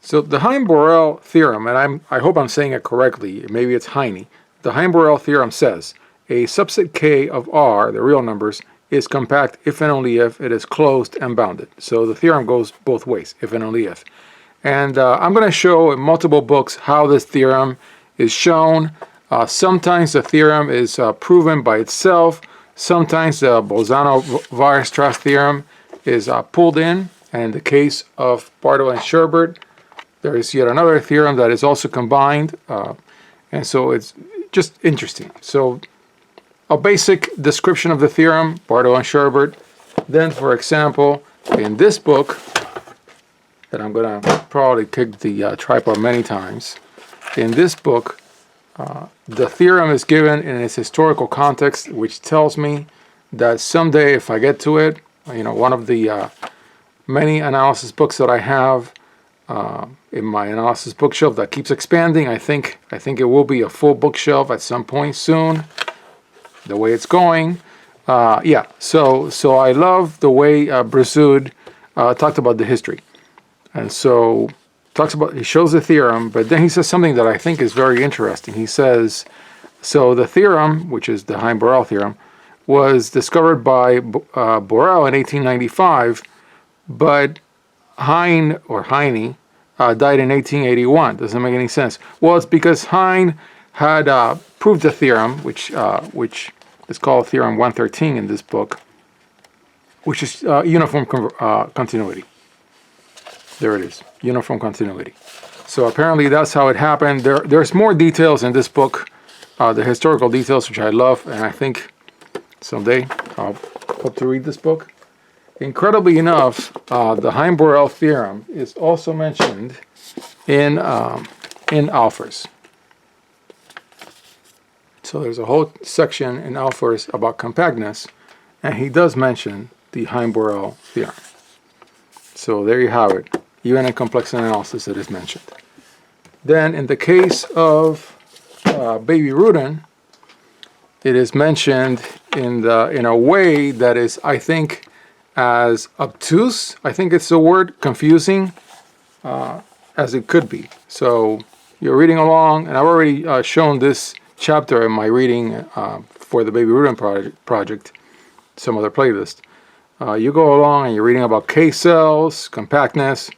So the Heine-Borel theorem, and I hope I'm saying it correctly, maybe it's Heine. The Heine-Borel theorem says a subset K of R, the real numbers, is compact if and only if it is closed and bounded. So the theorem goes both ways, if and only if. And I'm going to show in multiple books how this theorem is shown. Sometimes the theorem is proven by itself. Sometimes the Bolzano-Weierstrass theorem is pulled in. And in the case of Bartle and Sherbert, there is yet another theorem that is also combined. And so it's just interesting. So a basic description of the theorem, Bartle and Sherbert. Then, for example, in this book, that I'm going to probably kick the tripod many times. In this book, the theorem is given in its historical context, which tells me that someday, if I get to it, one of the many analysis books that I have in my analysis bookshelf that keeps expanding, I think it will be a full bookshelf at some point soon. The way it's going, yeah. So I love the way Bresud talked about the history. And so he shows the theorem, but then he says something that I think is very interesting. He says, so the theorem, which is the Heine-Borel theorem, was discovered by Borel in 1895, but Heine died in 1881. Doesn't make any sense. Well, it's because Heine had proved the theorem, which is called Theorem 113 in this book, which is uniform continuity. There it is, uniform continuity. So apparently that's how it happened. There's more details in this book, the historical details, which I love, and I think someday I'll hope to read this book. Incredibly enough, the Heine-Borel theorem is also mentioned in ALFERS. So there's a whole section in ALFERS about compactness, and he does mention the Heine-Borel theorem. So there you have it. Even in complex analysis, it is mentioned. Then, in the case of baby Ruden, it is mentioned in a way that is, I think, as obtuse, I think it's the word, confusing, as it could be. So you're reading along, and I've already shown this chapter in my reading for the Baby Ruden project, some other playlist. You go along and you're reading about K cells, compactness,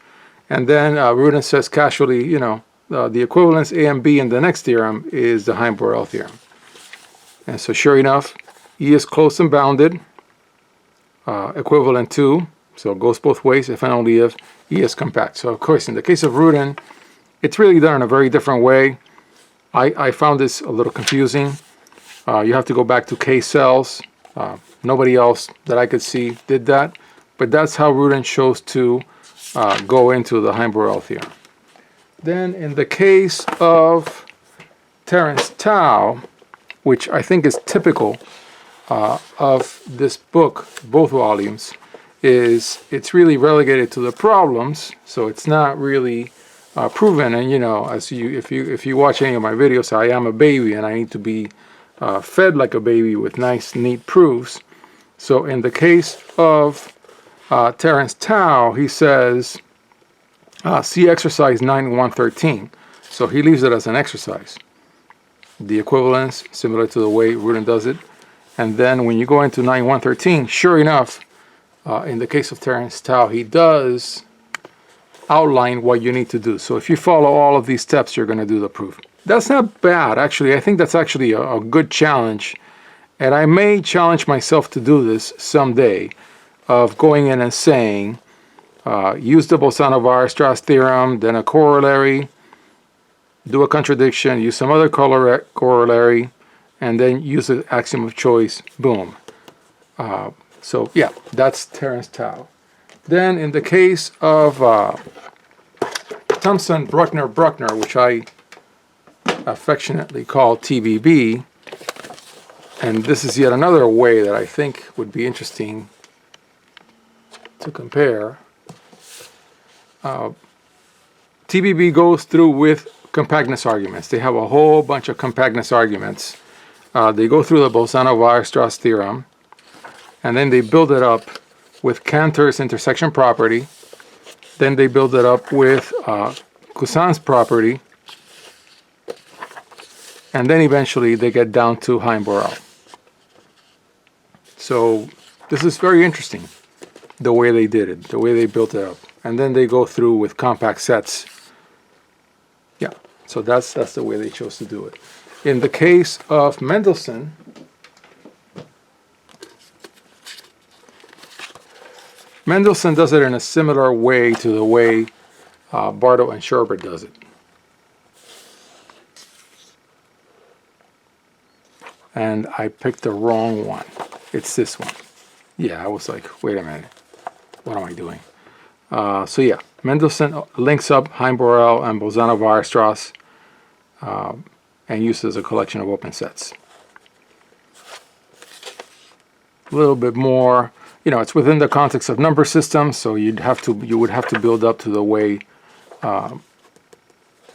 and then Rudin says casually, the equivalence A and B in the next theorem is the Heine-Borel theorem. And so sure enough, E is closed and bounded, equivalent to, so it goes both ways if and only if E is compact. So of course, in the case of Rudin, it's really done in a very different way. I found this a little confusing. You have to go back to K cells. Nobody else that I could see did that, but that's how Rudin chose to go into the Heine-Borel theorem. Then in the case of Terren's tau, which I think is typical of this book, both volumes, it's really relegated to the problems, so it's not really proven. And if you watch any of my videos, I am a baby and I need to be fed like a baby with nice, neat proofs. So in the case of Terren's tau, he says, see exercise 9.113. So he leaves it as an exercise. The equivalence, similar to the way Rudin does it. And then when you go into 9.113, sure enough, in the case of Terren's tau, he does outline what you need to do. So if you follow all of these steps, you're going to do the proof. That's not bad, actually. I think that's actually a good challenge. And I may challenge myself to do this someday, of going in and saying, use the Bolzano-Weierstrass theorem, then a corollary, do a contradiction, use some other corollary, and then use the axiom of choice, boom. So yeah, that's Terren's tau. Then in the case of Thomson Brookner, which I affectionately call TBB, and this is yet another way that I think would be interesting to compare. TBB goes through with compactness arguments. They have a whole bunch of compactness arguments. They go through the Bolzano-Weierstrass theorem, and then they build it up with Cantor's intersection property. Then they build it up with Cousin's property, and then eventually they get down to Heine-Borel. So this is very interesting, the way they did it, the way they built it up. And then they go through with compact sets. Yeah, so that's the way they chose to do it. In the case of Mendelson, Mendelson does it in a similar way to the way Bartle and Sherbert does it. And I picked the wrong one. It's this one. Yeah, I was like, wait a minute. What am I doing? So yeah, Mendelson links up Heine-Borel and Bolzano-Weierstrass and uses a collection of open sets. A little bit more, you know, it's within the context of number systems, so you would have to build up to the way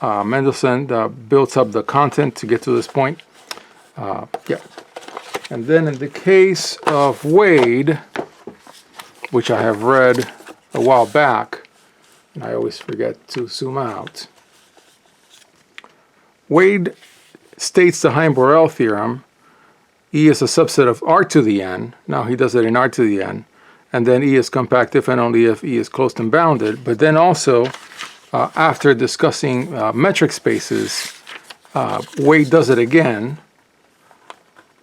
Mendelson builds up the content to get to this point. Yeah. And then in the case of Wade, which I have read a while back, and I always forget to zoom out, Wade states the Heine-Borel theorem. E is a subset of R to the n. Now he does it in R to the n. And then E is compact if and only if E is closed and bounded. But then also, after discussing metric spaces, Wade does it again.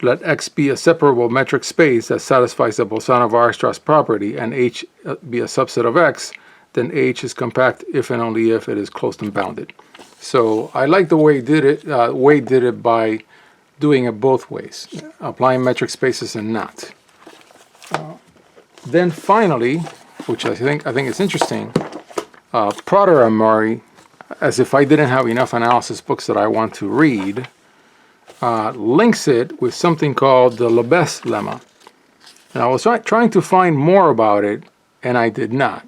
Let X be a separable metric space that satisfies the Bolzano-Weierstrass property and H be a subset of X, then H is compact if and only if it is closed and bounded. So I like the way he did it. Wade did it by doing it both ways, applying metric spaces and not. Then finally, which I think is interesting, Prater and Murray, as if I didn't have enough analysis books that I want to read, links it with something called the Lebesgue lemma. And I was trying to find more about it, and I did not.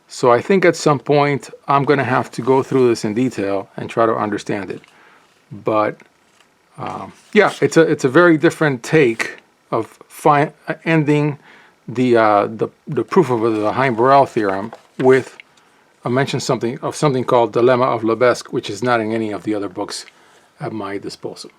So I think at some point I'm going to have to go through this in detail and try to understand it. But yeah, it's a very different take of ending the proof of the Heine-Borel theorem with a mention of something called the lemma of Lebesgue, which is not in any of the other books at my disposal.